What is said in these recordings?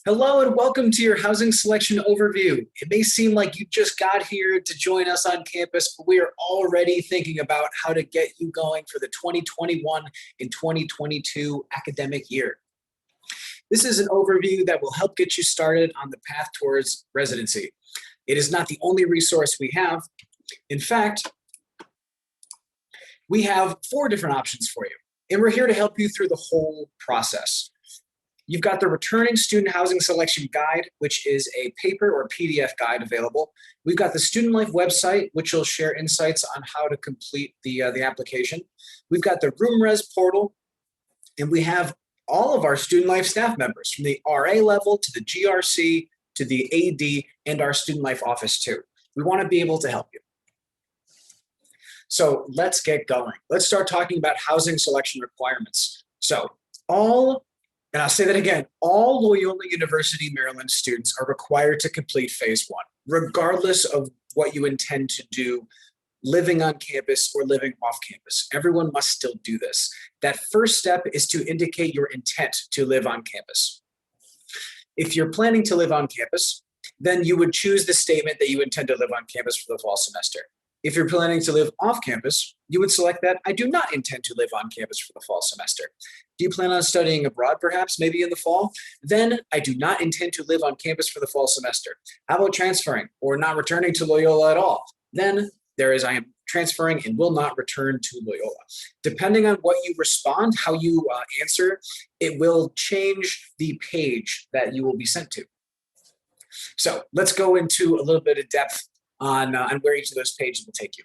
Hello and welcome to your housing selection overview. It may seem like you just got here to join us on campus, but we are already thinking about how to get you going for the 2021 and 2022 academic year. This is an overview that will help get you started on the path towards residency. It is not the only resource we have. In fact, we have 4 different options for you, and we're here to help you through the whole process. You've got the Returning Student Housing Selection Guide, which is a paper or PDF guide available. We've got the Student Life website, which will share insights on how to complete the application. We've got the RoomRes portal, and we have all of our Student Life staff members from the RA level to the GRC to the AD and our Student Life office too. We want to be able to help you. So let's get going. Let's start talking about housing selection requirements. And I'll say that again, all Loyola University Maryland students are required to complete phase 1, regardless of what you intend to do living on campus or living off campus. Everyone must still do this. That first step is to indicate your intent to live on campus. If you're planning to live on campus, then you would choose the statement that you intend to live on campus for the fall semester. If you're planning to live off campus, you would select that I do not intend to live on campus for the fall semester. Do you plan on studying abroad perhaps, maybe in the fall? Then I do not intend to live on campus for the fall semester. How about transferring or not returning to Loyola at all? Then there is I am transferring and will not return to Loyola. Depending on what you respond, how you answer, it will change the page that you will be sent to. So let's go into a little bit of depth on where each of those pages will take you.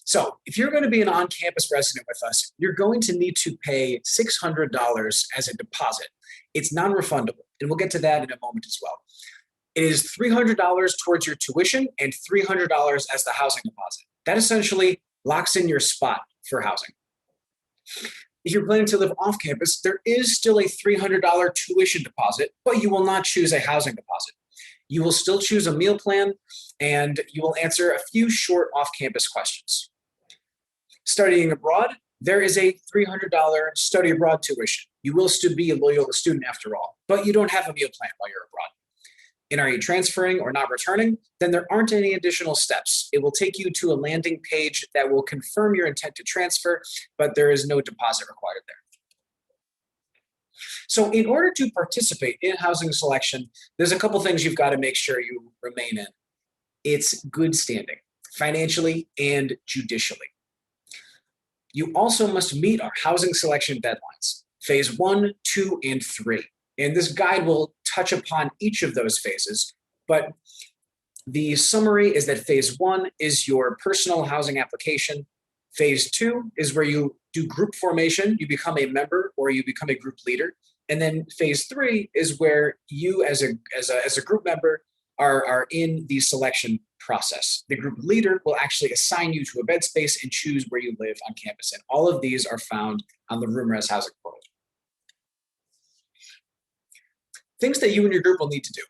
So if you're going to be an on-campus resident with us, you're going to need to pay $600 as a deposit. It's non-refundable, and we'll get to that in a moment as well. It is $300 towards your tuition and $300 as the housing deposit. That essentially locks in your spot for housing. If you're planning to live off campus, there is still a $300 tuition deposit, but you will not choose a housing deposit. You will still choose a meal plan, and you will answer a few short off-campus questions. Studying abroad, there is a $300 study abroad tuition. You will still be a Loyola student after all, but you don't have a meal plan while you're abroad. And are you transferring or not returning? Then there aren't any additional steps. It will take you to a landing page that will confirm your intent to transfer, but there is no deposit required there. So in order to participate in housing selection, there's a couple things you've got to make sure you remain in. It's good standing, financially and judicially. You also must meet our housing selection deadlines, phase 1, 2, and 3. And this guide will touch upon each of those phases, but the summary is that phase 1 is your personal housing application. Phase 2 is where you do group formation, you become a member or you become a group leader. And then phase 3 is where you as a group member are in the selection process. The group leader will actually assign you to a bed space and choose where you live on campus. And all of these are found on the RoomRes housing portal. Things that you and your group will need to do.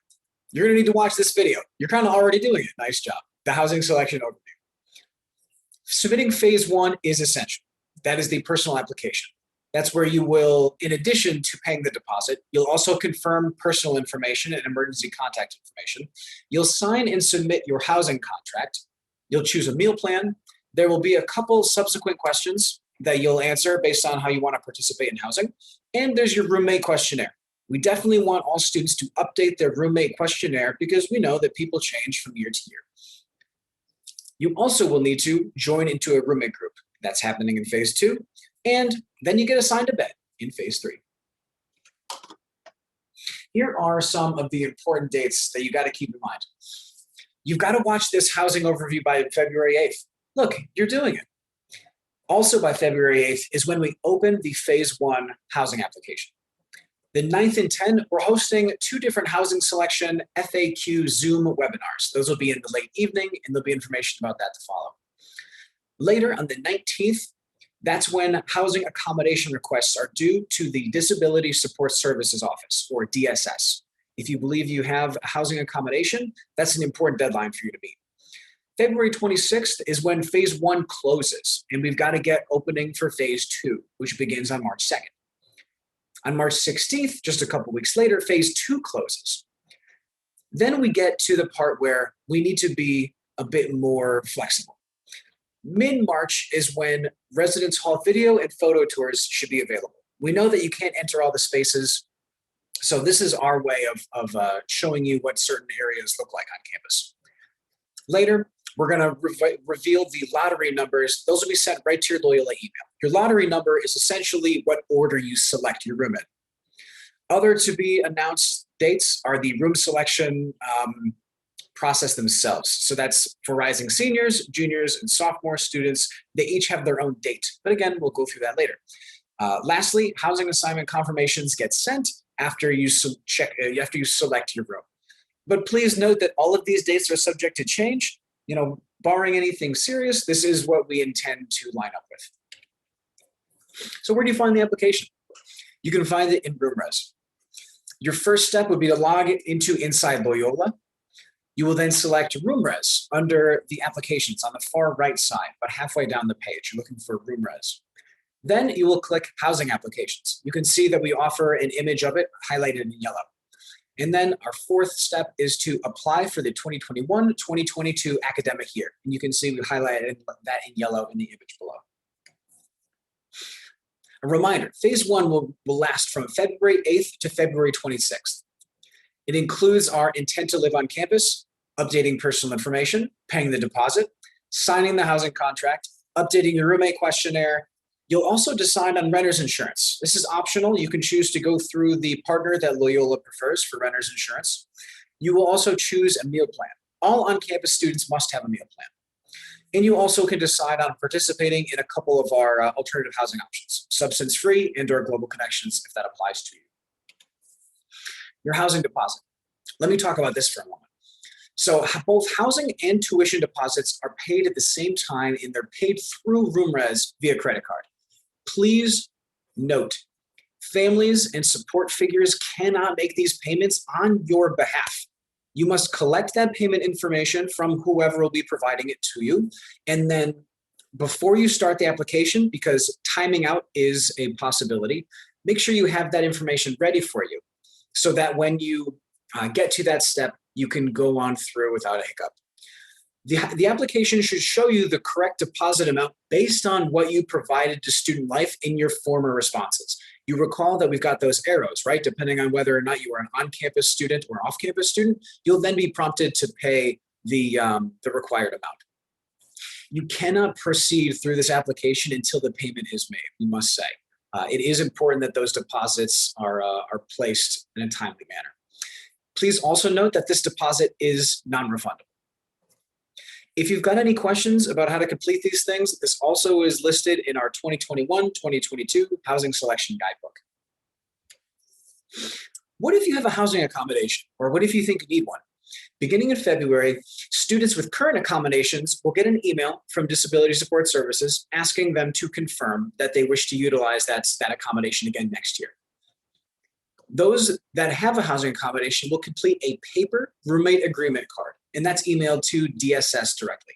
You're going to need to watch this video. You're kind of already doing it. Nice job. The housing selection overview. Submitting phase 1 is essential. That is the personal application. That's where you will, in addition to paying the deposit, you'll also confirm personal information and emergency contact information. You'll sign and submit your housing contract. You'll choose a meal plan. There will be a couple subsequent questions that you'll answer based on how you want to participate in housing. And there's your roommate questionnaire. We definitely want all students to update their roommate questionnaire because we know that people change from year to year. You also will need to join into a roommate group. That's happening in phase 2. And then you get assigned a bed in phase 3. Here are some of the important dates that you got to keep in mind. You've got to watch this housing overview by February 8th. Look, you're doing it. Also by February 8th is when we open the phase 1 housing application. The 9th and 10th, we're hosting 2 different housing selection FAQ Zoom webinars. Those will be in the late evening, and there'll be information about that to follow. Later on the 19th, that's when housing accommodation requests are due to the Disability Support Services Office, or DSS. If you believe you have housing accommodation, that's an important deadline for you to meet. February 26th is when phase 1 closes, and we've got to get opening for phase 2, which begins on March 2nd. On March 16th, just a couple weeks later, phase 2 closes. Then we get to the part where we need to be a bit more flexible. Mid-March is when residence hall video and photo tours should be available. We know that you can't enter all the spaces, so this is our way of showing you what certain areas look like on campus. Later, we're going to reveal the lottery numbers. Those will be sent right to your Loyola email. Your lottery number is essentially what order you select your room in. Other to be announced dates are the room selection process themselves. So that's for rising seniors, juniors, and sophomore students. They each have their own date. But again, we'll go through that later. Lastly, housing assignment confirmations get sent after you select your room. But please note that all of these dates are subject to change. Barring anything serious, this is what we intend to line up with. So where do you find the application? You can find it in RoomRez. Your first step would be to log into Inside Loyola. You will then select RoomRez under the applications on the far right side, but halfway down the page. You're looking for RoomRez. Then you will click Housing Applications. You can see that we offer an image of it highlighted in yellow. And then our fourth step is to apply for the 2021-2022 academic year. And you can see we highlighted that in yellow in the image below. A reminder, phase one will last from February 8th to February 26th. It includes our intent to live on campus, updating personal information, paying the deposit, signing the housing contract, updating your roommate questionnaire. You'll also decide on renter's insurance. This is optional. You can choose to go through the partner that Loyola prefers for renter's insurance. You will also choose a meal plan. All on-campus students must have a meal plan. And you also can decide on participating in a couple of our alternative housing options, substance-free and/or global connections if that applies to you. Your housing deposit. Let me talk about this for a moment. So both housing and tuition deposits are paid at the same time, and they're paid through RoomRez via credit card. Please note, families and support figures cannot make these payments on your behalf. You must collect that payment information from whoever will be providing it to you. And then before you start the application, because timing out is a possibility, make sure you have that information ready for you so that when you get to that step, you can go on through without a hiccup. The application should show you the correct deposit amount based on what you provided to Student Life in your former responses. You recall that we've got those arrows, right? Depending on whether or not you are an on-campus student or off-campus student, you'll then be prompted to pay the required amount. You cannot proceed through this application until the payment is made, we must say. It is important that those deposits are placed in a timely manner. Please also note that this deposit is non-refundable. If you've got any questions about how to complete these things, this also is listed in our 2021-2022 Housing Selection Guidebook. What if you have a housing accommodation, or what if you think you need one? Beginning in February, students with current accommodations will get an email from Disability Support Services asking them to confirm that they wish to utilize that accommodation again next year. Those that have a housing accommodation will complete a paper roommate agreement card, and that's emailed to DSS directly.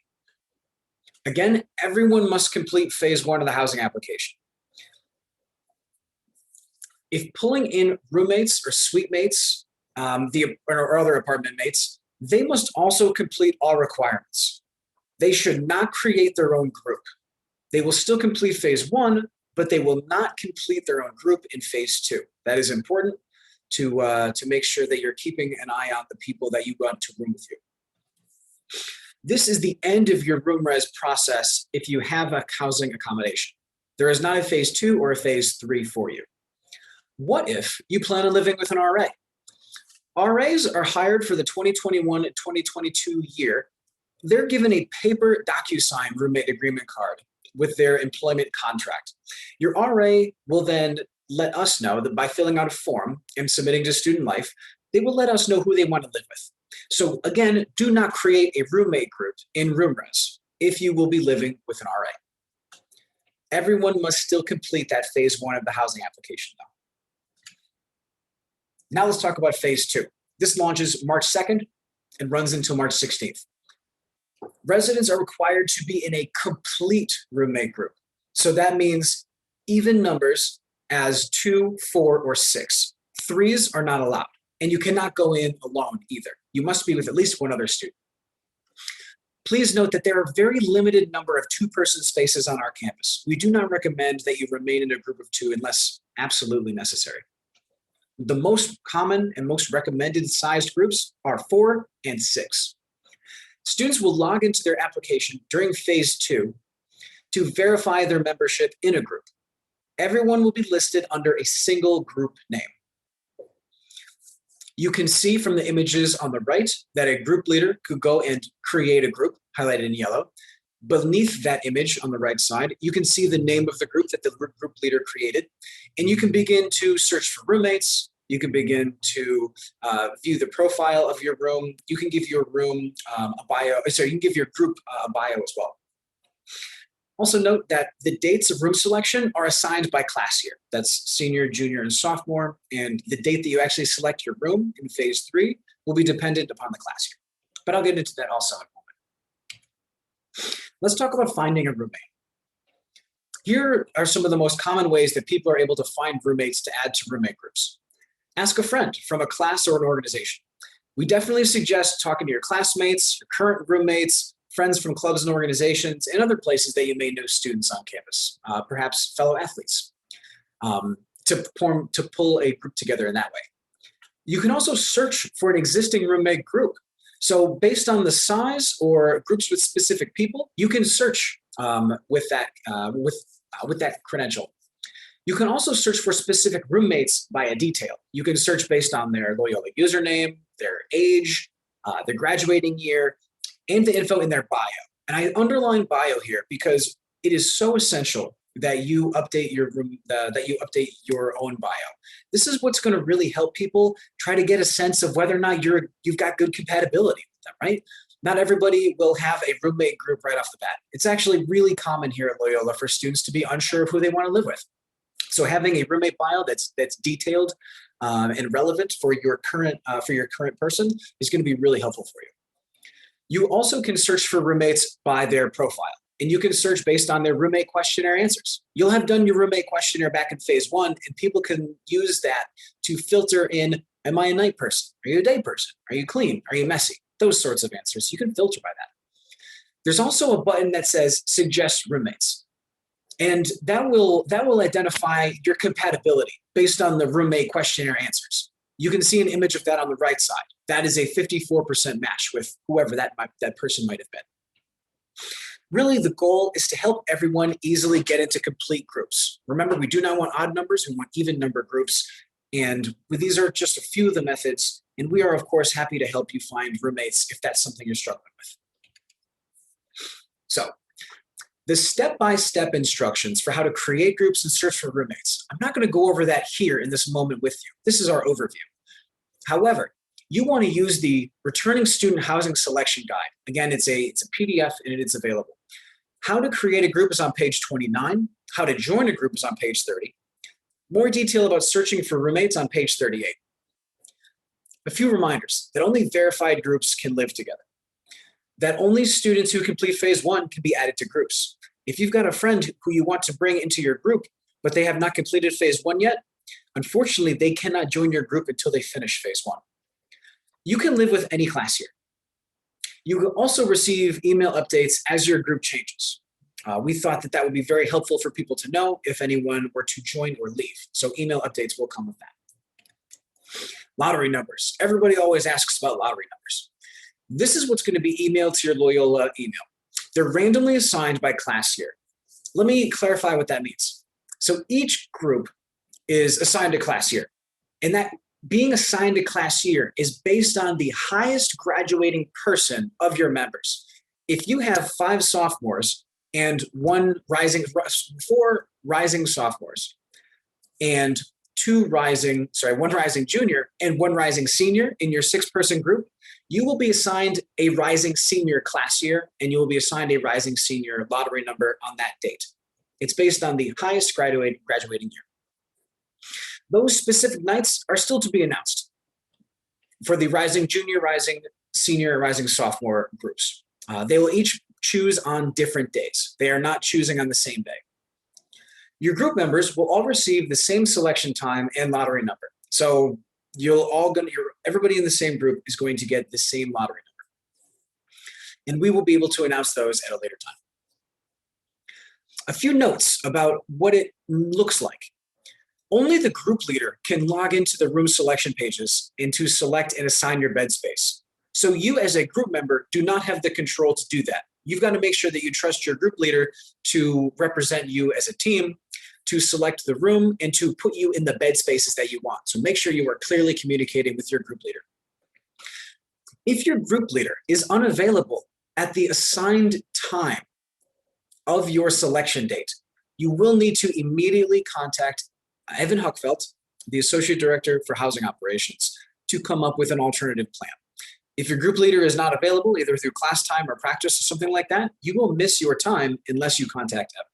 Again, everyone must complete phase one of the housing application. If pulling in roommates or suite mates or other apartment mates, they must also complete all requirements. They should not create their own group. They will still complete phase one, but they will not complete their own group in phase two. That is important to make sure that you're keeping an eye on the people that you want to room with you. This is the end of your RoomRez process if you have a housing accommodation. There is not a phase two or a phase three for you. What if you plan on living with an RA? RAs are hired for the 2021-2022 year. They're given a paper DocuSign roommate agreement card with their employment contract. Your RA will then let us know that by filling out a form and submitting to Student Life, they will let us know who they want to live with. So again, do not create a roommate group in RoomRez if you will be living with an RA. Everyone must still complete that phase one of the housing application though. Now let's talk about phase two. This launches March 2nd and runs until March 16th. Residents are required to be in a complete roommate group. So that means even numbers as 2, 4, or 6. 3s are not allowed, and you cannot go in alone either. You must be with at least one other student. Please note that there are a very limited number of two-person spaces on our campus. We do not recommend that you remain in a group of 2 unless absolutely necessary. The most common and most recommended sized groups are 4 and 6. Students will log into their application during phase 2 to verify their membership in a group. Everyone will be listed under a single group name. You can see from the images on the right that a group leader could go and create a group, highlighted in yellow. Beneath that image on the right side, you can see the name of the group that the group leader created, and you can begin to search for roommates. You can begin to view the profile of your room. You can give your room a bio. Sorry, you can give your group a bio as well. Also note that the dates of room selection are assigned by class year. That's senior, junior, and sophomore. And the date that you actually select your room in phase 3 will be dependent upon the class year. But I'll get into that also in a moment. Let's talk about finding a roommate. Here are some of the most common ways that people are able to find roommates to add to roommate groups. Ask a friend from a class or an organization. We definitely suggest talking to your classmates, your current roommates, friends from clubs and organizations, and other places that you may know students on campus, perhaps fellow athletes, to pull a group together in that way. You can also search for an existing roommate group. So based on the size or groups with specific people, you can search with that credential. You can also search for specific roommates by a detail. You can search based on their Loyola username, their age, their graduating year, and the info in their bio. And I underline bio here because it is so essential that you update your own bio. This is what's going to really help people try to get a sense of whether or not you've got good compatibility with them, right? Not everybody will have a roommate group right off the bat. It's actually really common here at Loyola for students to be unsure of who they want to live with. So having a roommate bio that's detailed and relevant for your current person is going to be really helpful for you. You also can search for roommates by their profile, and you can search based on their roommate questionnaire answers. You'll have done your roommate questionnaire back in phase 1, and people can use that to filter in, am I a night person? Are you a day person? Are you clean? Are you messy? Those sorts of answers. You can filter by that. There's also a button that says suggest roommates. And that will identify your compatibility based on the roommate questionnaire answers. You can see an image of that on the right side. That is a 54% match with whoever that person might have been. Really, the goal is to help everyone easily get into complete groups. Remember, we do not want odd numbers, we want even number groups. And these are just a few of the methods. And we are, of course, happy to help you find roommates if that's something you're struggling with. So, the step-by-step instructions for how to create groups and search for roommates. I'm not going to go over that here in this moment with you. This is our overview. However, you want to use the Returning Student Housing Selection Guide. Again, it's a PDF and it's available. How to create a group is on page 29. How to join a group is on page 30. More detail about searching for roommates on page 38. A few reminders that only verified groups can live together. That only students who complete phase 1 can be added to groups. If you've got a friend who you want to bring into your group, but they have not completed phase 1 yet, unfortunately, they cannot join your group until they finish phase 1. You can live with any class year. You will also receive email updates as your group changes. We thought that would be very helpful for people to know if anyone were to join or leave. So email updates will come with that. Lottery numbers. Everybody always asks about lottery numbers. This is what's going to be emailed to your Loyola email. They're randomly assigned by class year. Let me clarify what that means. So each group is assigned a class year, and that being assigned a class year is based on the highest graduating person of your members. If you have 5 sophomores and 4 rising sophomores and 1 rising junior and 1 rising senior in your 6-person group, you will be assigned a rising senior class year, and you will be assigned a rising senior lottery number on that date. It's based on the highest graduating year. Those specific nights are still to be announced for the rising junior, rising senior, rising sophomore groups. They will each choose on different days. They are not choosing on the same day. Your group members will all receive the same selection time and lottery number. So everybody in the same group is going to get the same lottery number. And we will be able to announce those at a later time. A few notes about what it looks like. Only the group leader can log into the room selection pages and to select and assign your bed space. So you as a group member do not have the control to do that. You've got to make sure that you trust your group leader to represent you as a team, to select the room, and to put you in the bed spaces that you want. So make sure you are clearly communicating with your group leader. If your group leader is unavailable at the assigned time of your selection date, you will need to immediately contact Evan Huckfelt, the Associate Director for Housing Operations, to come up with an alternative plan. If your group leader is not available, either through class time or practice or something like that, you will miss your time unless you contact Evan.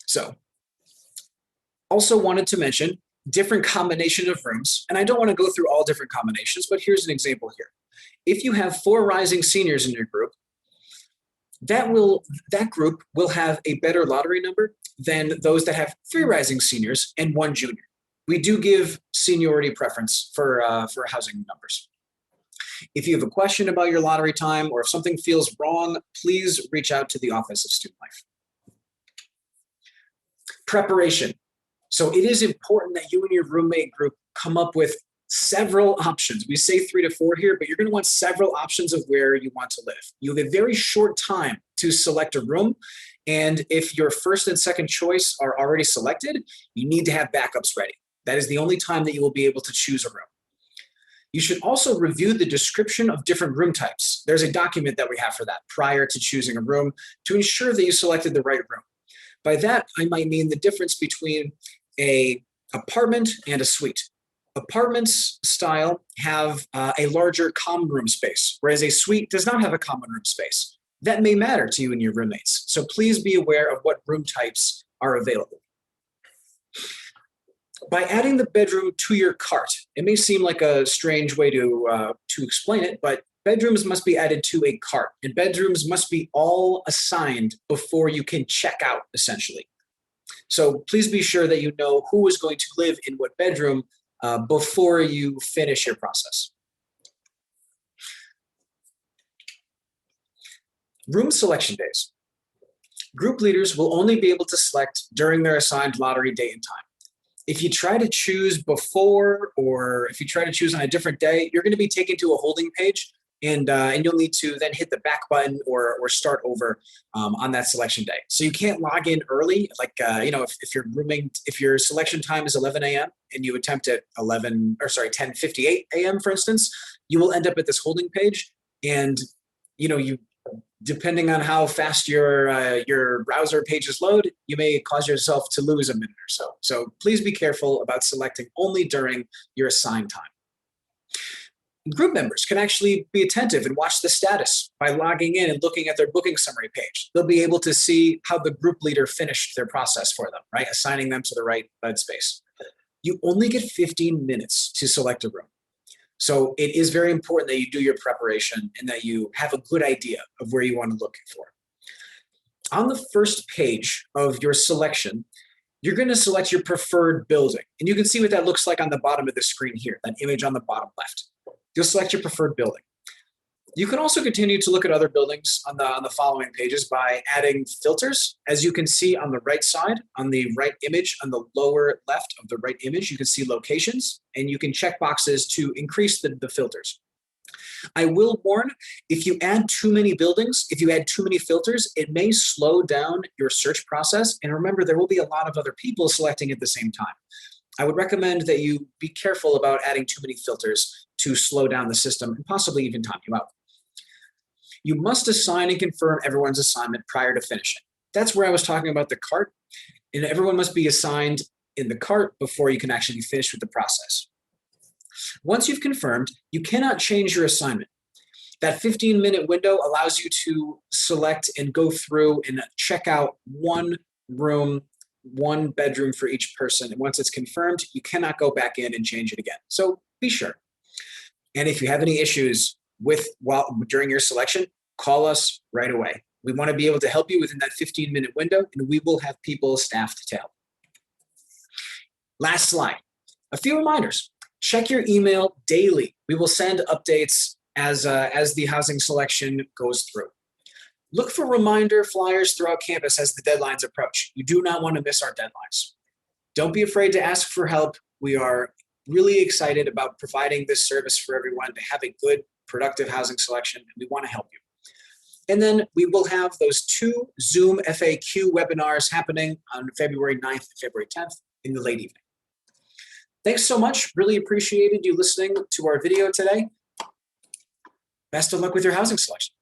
So, also wanted to mention different combination of rooms, and I don't want to go through all different combinations, but here's an example here. If you have 4 rising seniors in your group, that group will have a better lottery number than those that have 3 rising seniors and 1 junior. We do give seniority preference for housing numbers. If you have a question about your lottery time or if something feels wrong, please reach out to the Office of Student Life. Preparation. So it is important that you and your roommate group come up with several options. We say 3 to 4 here, but you're going to want several options of where you want to live. You have a very short time to select a room. And if your first and second choice are already selected, you need to have backups ready. That is the only time that you will be able to choose a room. You should also review the description of different room types. There's a document that we have for that prior to choosing a room to ensure that you selected the right room. By that, I might mean the difference between an apartment and a suite. Apartments style have a larger common room space, whereas a suite does not have a common room space. That may matter to you and your roommates. So please be aware of what room types are available. By adding the bedroom to your cart, it may seem like a strange way to explain it, but bedrooms must be added to a cart, and bedrooms must be all assigned before you can check out, essentially. So please be sure that you know who is going to live in what bedroom before you finish your process. Room selection days. Group leaders will only be able to select during their assigned lottery date and time. If you try to choose before, or if you try to choose on a different day, you're going to be taken to a holding page, and you'll need to then hit the back button or start over on that selection day. So you can't log in early, like if your selection time is 11 a.m. and you attempt at 10:58 a.m. for instance, you will end up at this holding page, and depending on how fast your browser pages load, you may cause yourself to lose a minute or so. So please be careful about selecting only during your assigned time. Group members can actually be attentive and watch the status by logging in and looking at their booking summary page. They'll be able to see how the group leader finished their process for them, right? Assigning them to the right bed space. You only get 15 minutes to select a room. So it is very important that you do your preparation and that you have a good idea of where you want to look for. On the first page of your selection, you're going to select your preferred building. And you can see what that looks like on the bottom of the screen here, that image on the bottom left. You'll select your preferred building. You can also continue to look at other buildings on the following pages by adding filters. As you can see on the right side, on the right image, on the lower left of the right image, you can see locations, and you can check boxes to increase the filters. I will warn, if you add too many buildings, if you add too many filters, it may slow down your search process. And remember, there will be a lot of other people selecting at the same time. I would recommend that you be careful about adding too many filters to slow down the system and possibly even time you out. You must assign and confirm everyone's assignment prior to finishing. That's where I was talking about the cart, and everyone must be assigned in the cart before you can actually finish with the process. Once you've confirmed, you cannot change your assignment. That 15-minute window allows you to select and go through and check out one room, one bedroom for each person. And once it's confirmed, you cannot go back in and change it again. So be sure. And if you have any issues during your selection, call us right away. We want to be able to help you within that 15-minute window, and we will have people staffed to help. Last slide. A few reminders. Check your email daily. We will send updates as the housing selection goes through. Look for reminder flyers throughout campus as the deadlines approach. You do not want to miss our deadlines. Don't be afraid to ask for help. We are really excited about providing this service for everyone to have a good, productive housing selection, and we want to help you. And then we will have those 2 Zoom FAQ webinars happening on February 9th and February 10th in the late evening. Thanks so much. Really appreciated you listening to our video today. Best of luck with your housing selection.